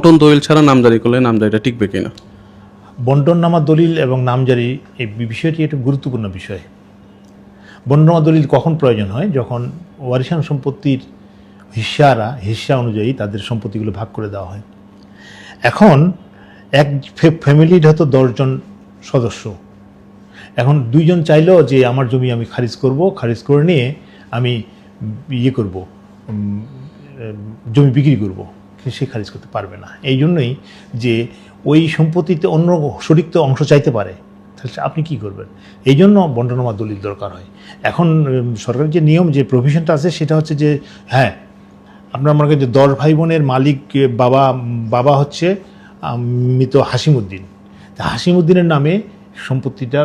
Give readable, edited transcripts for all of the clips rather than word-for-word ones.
বন্টন দলিল ছাড়া নামজারি করলে নামজারিটা টিকবে কিনা? বন্টননামা দলিল এবং নামজারি এই বিষয়টি একটু গুরুত্বপূর্ণ বিষয়। বন্টননামা দলিল কখন প্রয়োজন হয়? যখন ওয়ারিশান সম্পত্তির হিস্সা অনুযায়ী তাদের সম্পত্তিগুলো ভাগ করে দেওয়া হয়। এখন এক ফ্যামিলির হয়তো 10 জন সদস্য, এখন 2 জন চাইলো যে আমার জমি আমি খারিজ করে নিয়ে আমি করব, জমি বিক্রি করব, সে খারিজ করতে পারবে না। এই জন্যই যে ওই সম্পত্তিতে অন্য শরিক তো অংশ চাইতে পারে, তাহলে আপনি কি করবেন? এই জন্য বন্টননামা দলিল দরকার হয়। এখন সরকারের যে নিয়ম, যে প্রভিশনটা আছে সেটা হচ্ছে যে হ্যাঁ, আপনার মনে করেন যে 10 ভাই বোনের মালিক বাবা হচ্ছে মৃত হাসিমউদ্দিন। হাসিমউদ্দিনের নামে সম্পত্তিটা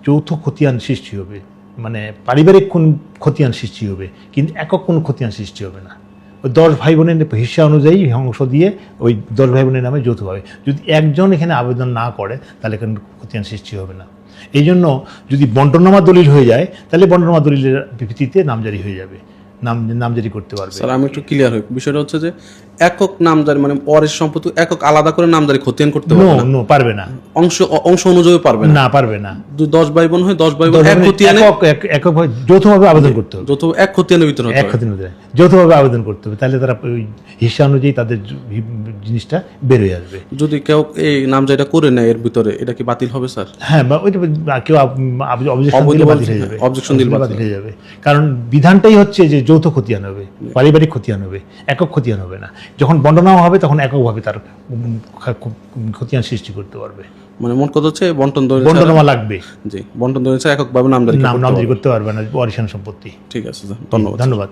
যৌথ খতিয়ান সৃষ্টি হবে, মানে পারিবারিক কোন খতিয়ান সৃষ্টি হবে, কিন্তু একক কোন খতিয়ান সৃষ্টি হবে না। ওই 10 ভাই বোনের হিস্সা অনুযায়ী অংশ দিয়ে ওই 10 ভাই বোনের নামে যৌথভাবে, যদি একজন এখানে আবেদন না করে তাহলে এখানে খতিয়ান সৃষ্টি হবে না। এই জন্য যদি বন্টননামা দলিল হয়ে যায় তাহলে বন্টননামা দলিলের ভিত্তিতে নামজারি হয়ে যাবে, নামজারি করতে পারবে। স্যার আমি একটু ক্লিয়ার হই, বিষয়টা হচ্ছে যে একক নামজারি মানে ওয়ারিশ সম্পত্তি একক আলাদা করে নামজারি খতিয়ান করতে পারবে না, অংশ অনুযায়ী পারবে না, পারবে না। 10 ভাই বোন হয়, 10 ভাই বোন এক খতিয়ানে এককভাবে যৌথভাবে আবেদন করতে হবে, এক খতিয়ানের ভিতরে যৌথভাবে আবেদন করতে হবে, তাহলে তারা ওই হিস্সা অনুযায়ী তাদের জিনিসটা বের হয়ে আসবে। যদি কেউ এই নামজারিটা করে নেয় এর ভিতরে, এটা কি বাতিল হবে স্যার? হ্যাঁ, ওইটা কেউ অবজেকশন দিলে বাতিল হয়ে যাবে, কারণ বিধানটাই হচ্ছে যে যৌথ খতিয়ান হবে, পারিবারিক খতিয়ান হবে, একক খতিয়ান হবে না। যখন বন্টননামা হবে তখন এককভাবে তার খতিয়ান সৃষ্টি করতে পারবে। মানে মোট কথা হচ্ছে বন্টননামা লাগবে। জি, বন্টন দলিল ছাড়া এককভাবে নামজারি করতে পারবে না ওয়ারিশান সম্পত্তি। ঠিক আছে স্যার, ধন্যবাদ।